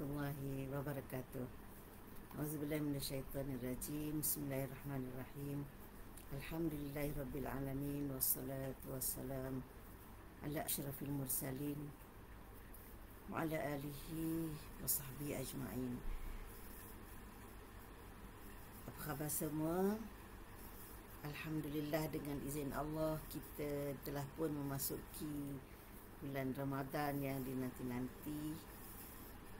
warahmatullahi wabarakatuh. Auzubillahi minasyaitonirrajim. Bismillahirrahmanirrahim. Alhamdulillahirabbil alamin wassalatu wassalam ala asyrafil mursalin wa ala alihi wa sahbihi ajma'in. Apa khabar semua? Alhamdulillah, dengan izin Allah kita telah pun memasuki bulan Ramadan yang dinanti-nanti.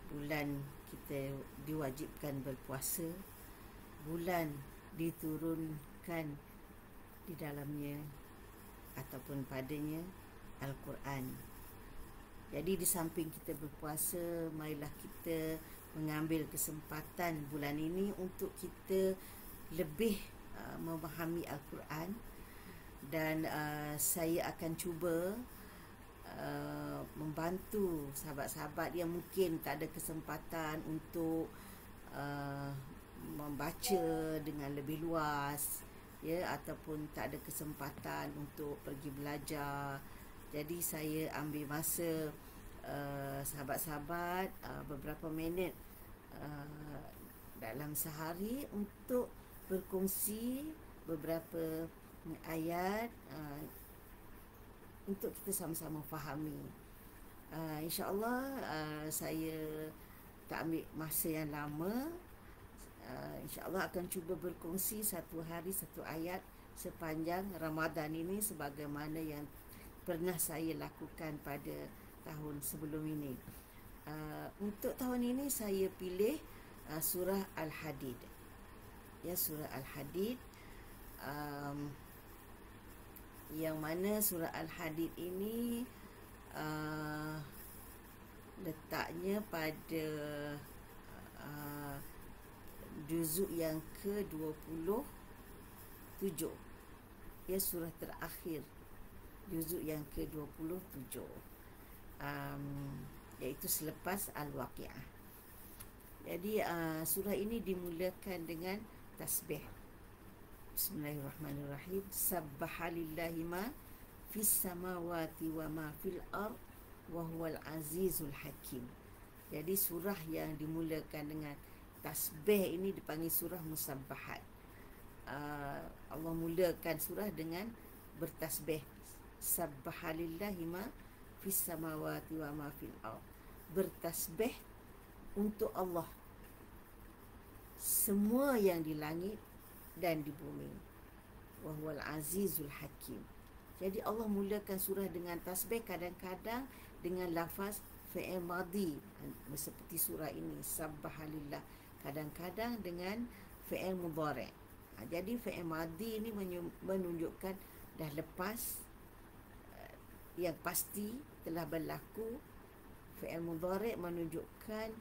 Bulan kita diwajibkan berpuasa, bulan diturunkan di dalamnya ataupun padanya Al-Quran. Jadi di samping kita berpuasa, marilah kita mengambil kesempatan bulan ini untuk kita lebih memahami Al-Quran. Dan saya akan cuba membantu sahabat-sahabat yang mungkin tak ada kesempatan untuk membaca dengan lebih luas, ya, ataupun tak ada kesempatan untuk pergi belajar. Jadi saya ambil masa sahabat-sahabat beberapa minit dalam sehari untuk berkongsi beberapa ayat untuk kita sama-sama fahami. InsyaAllah saya tak ambil masa yang lama. InsyaAllah akan cuba berkongsi satu hari satu ayat sepanjang Ramadan ini, sebagaimana yang pernah saya lakukan pada tahun sebelum ini. Untuk tahun ini saya pilih surah Al-Hadid. Ya, surah Al-Hadid. Yang mana surah Al-Hadid ini letaknya pada juzuk yang ke-27. Ya, surah terakhir juzuk yang ke-27, iaitu selepas Al-Waqi'ah. Jadi surah ini dimulakan dengan tasbih. Bismillahirrahmanirrahim. Sabbahalillahi ma fis samawati wa ma fil ard wa huwal azizul hakim. Jadi surah yang dimulakan dengan tasbih ini dipanggil surah musabbahat. Allah mulakan surah dengan bertasbih. Sabbahalillahi ma fis samawati wa ma fil ard. Bertasbih untuk Allah semua yang di langit dan di bumi. Wa huwal azizul hakim. Jadi Allah mulakan surah dengan tasbih, kadang-kadang dengan lafaz fi'il madhi seperti surah ini sabbahalillah, kadang-kadang dengan fi'il mudhari'. Jadi fi'il madhi ini menunjukkan dah lepas, yang pasti telah berlaku. Fi'il mudhari' menunjukkan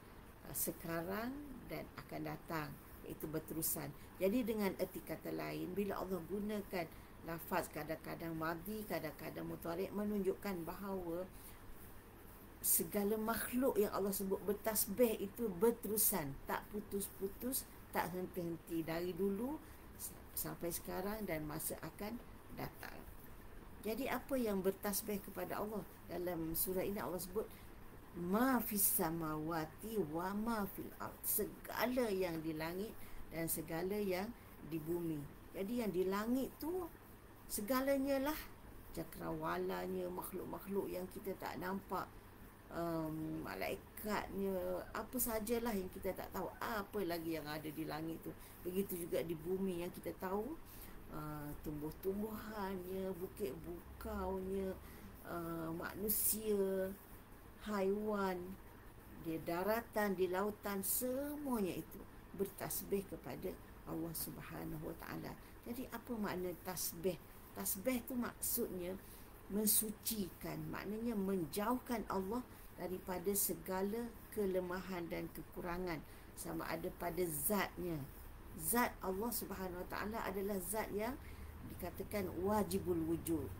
sekarang dan akan datang, itu berterusan. Jadi dengan erti kata lain, bila Allah gunakan lafaz kadang-kadang madhi, kadang-kadang mudhari', menunjukkan bahawa segala makhluk yang Allah sebut bertasbih itu berterusan, tak putus-putus, tak henti-henti, dari dulu sampai sekarang dan masa akan datang. Jadi apa yang bertasbih kepada Allah? Dalam surah ini Allah sebut ma fis samawati wa ma fil ard, segala yang di langit dan segala yang di bumi. Jadi yang di langit tu segalanya lah, cakrawalanya, makhluk-makhluk yang kita tak nampak, malaikatnya, apa sajalah yang kita tak tahu, apa lagi yang ada di langit tu. Begitu juga di bumi yang kita tahu, tumbuh-tumbuhannya, bukit bukaunya, manusia, haiwan, di daratan, di lautan, semuanya itu bertasbih kepada Allah Subhanahu Wa Taala. Jadi apa makna tasbih? Tasbih tu maksudnya mensucikan, maknanya menjauhkan Allah daripada segala kelemahan dan kekurangan, sama ada pada zatnya. Zat Allah Subhanahu Wa Taala adalah zat yang dikatakan wajibul wujud,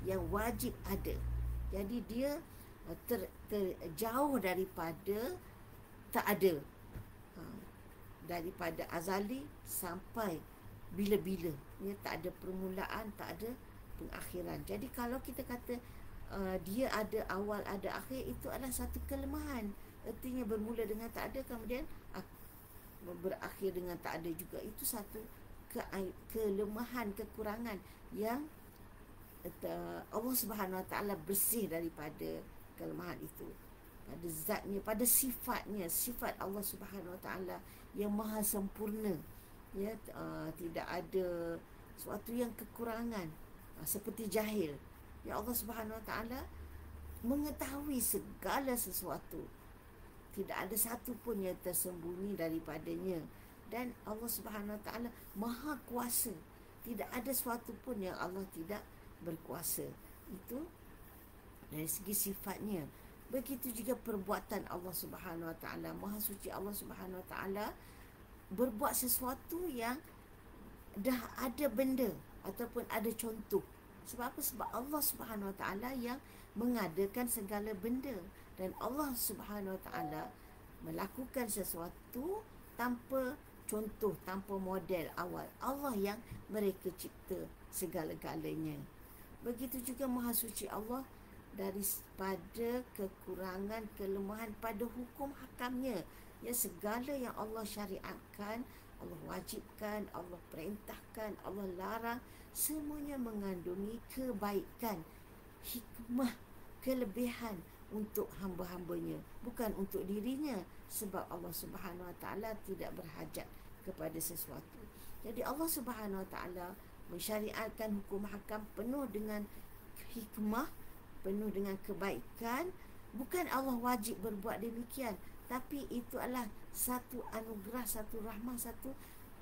yang wajib ada. Jadi dia terjauh daripada tak ada, daripada azali sampai bila-bila, ya, tak ada permulaan, tak ada pengakhiran. Jadi kalau kita kata dia ada awal ada akhir, itu adalah satu kelemahan. Artinya bermula dengan tak ada, kemudian berakhir dengan tak ada juga. Itu satu kelemahan, kekurangan yang Allah Subhanahu Wa Taala bersih daripada kelemahan itu. Pada zatnya, pada sifatnya, sifat Allah Subhanahu Wa Taala yang maha sempurna, ya, tidak ada sesuatu yang kekurangan, seperti jahil. Ya, Allah Subhanahu Wa Taala mengetahui segala sesuatu, tidak ada satu pun yang tersembunyi daripadanya. Dan Allah Subhanahu Wa Taala maha kuasa, tidak ada sesuatu pun yang Allah tidak berkuasa. Itu dari segi sifatnya. Begitu juga perbuatan Allah Subhanahu Wa Taala. Maha suci Allah Subhanahu Wa Taala berbuat sesuatu yang dah ada benda ataupun ada contoh. Sebab apa? Sebab Allah Subhanahu Wa Taala yang mengadakan segala benda, dan Allah Subhanahu Wa Taala melakukan sesuatu tanpa contoh, tanpa model awal. Allah yang mereka cipta segala-galanya. Begitu juga maha suci Allah daripada kekurangan, kelemahan pada hukum hakamnya. Ya, segala yang Allah syariatkan, Allah wajibkan, Allah perintahkan, Allah larang, semuanya mengandungi kebaikan, hikmah, kelebihan untuk hamba-hambanya, bukan untuk dirinya. Sebab Allah Subhanahu Wa Taala tidak berhajat kepada sesuatu. Jadi Allah Subhanahu Wa Taala mensyariatkan hukum hakam penuh dengan hikmah, penuh dengan kebaikan. Bukan Allah wajib berbuat demikian, tapi itu adalah satu anugerah, satu rahmah, satu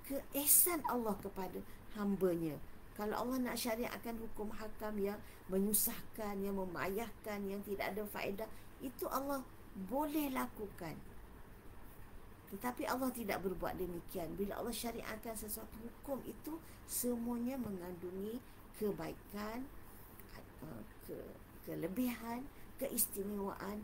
keihsan Allah kepada hambanya. Kalau Allah nak syariatkan hukum hakam yang menyusahkan, yang memayahkan, yang tidak ada faedah, itu Allah boleh lakukan. Tetapi Allah tidak berbuat demikian. Bila Allah syariatkan sesuatu hukum, itu semuanya mengandungi kebaikan, kelebihan, keistimewaan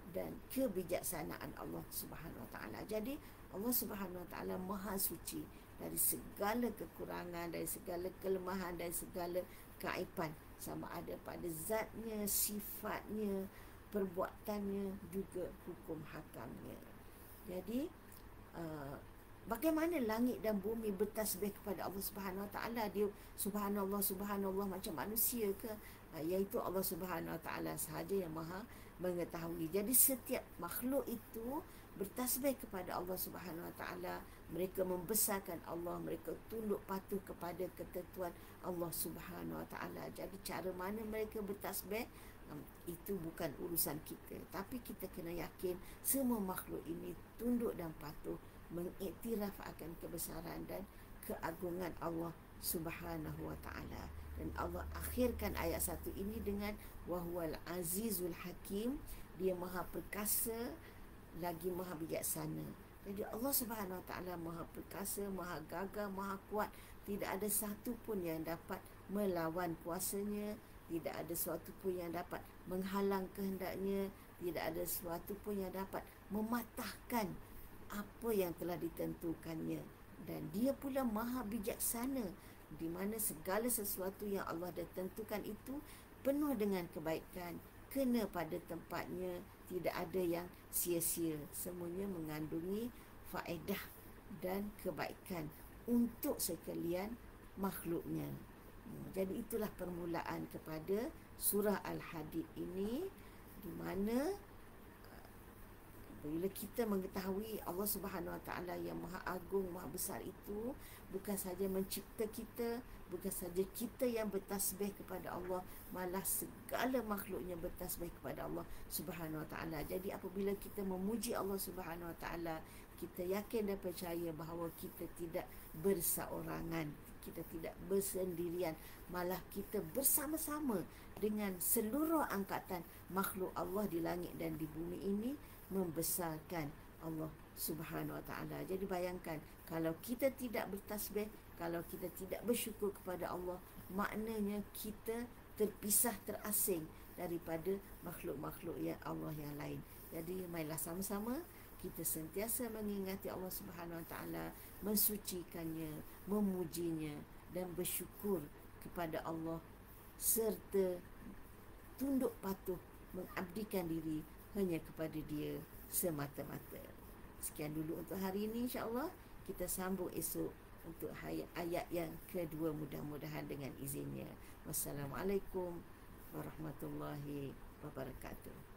dan kebijaksanaan Allah Subhanahu Wa Taala. Jadi Allah Subhanahu Wa Taala maha suci dari segala kekurangan, dari segala kelemahan, dari segala keaiban, sama ada pada zatnya, sifatnya, perbuatannya, juga hukum hakamnya. Jadi bagaimana langit dan bumi bertasbih kepada Allah Subhanahu Wa Taala? Dia subhanallah, subhanallah macam manusia ke? Iaitu Allah Subhanahu Wa Taala sahaja yang maha mengetahui. Jadi setiap makhluk itu bertasbih kepada Allah Subhanahu Wa Taala. Mereka membesarkan Allah, mereka tunduk patuh kepada ketentuan Allah Subhanahu Wa Taala. Jadi cara mana mereka bertasbih, itu bukan urusan kita. Tapi kita kena yakin semua makhluk ini tunduk dan patuh, mengiktiraf akan kebesaran dan keagungan Allah Subhanahu Wa Taala. Dan Allah akhirkan ayat 1 ini dengan wahwal azizul hakim. Dia maha perkasa lagi maha bijaksana. Jadi Allah Subhanahu Wa Taala maha perkasa, maha gagah, maha kuat. Tidak ada satu pun yang dapat melawan kuasanya, tidak ada sesuatu pun yang dapat menghalang kehendaknya, tidak ada sesuatu pun yang dapat mematahkan apa yang telah ditentukannya. Dan dia pula maha bijaksana, di mana segala sesuatu yang Allah dah tentukan itu penuh dengan kebaikan, kena pada tempatnya, tidak ada yang sia-sia. Semuanya mengandungi faedah dan kebaikan untuk sekalian makhluknya. Jadi itulah permulaan kepada surah Al-Hadid ini, di mana bila kita mengetahui Allah Subhanahu Wa Taala yang maha agung, maha besar itu, bukan saja mencipta kita, bukan saja kita yang bertasbih kepada Allah, malah segala makhluknya bertasbih kepada Allah Subhanahu Wa Taala. Jadi apabila kita memuji Allah Subhanahu Wa Taala, kita yakin dan percaya bahawa kita tidak berseorangan, kita tidak bersendirian, malah kita bersama-sama dengan seluruh angkatan makhluk Allah di langit dan di bumi ini membesarkan Allah Subhanahu Wa Taala. Jadi bayangkan, kalau kita tidak bertasbih, kalau kita tidak bersyukur kepada Allah, maknanya kita terpisah, terasing daripada makhluk-makhluk yang Allah yang lain. Jadi marilah sama-sama kita sentiasa mengingati Allah Subhanahu Wa Taala, mensucikannya, memujinya dan bersyukur kepada Allah, serta tunduk patuh, mengabdikan diri hanya kepada Dia semata-mata. Sekian dulu untuk hari ini, insya-Allah. Kita sambung esok untuk ayat yang kedua, mudah-mudahan dengan izinnya. Wassalamualaikum warahmatullahi wabarakatuh.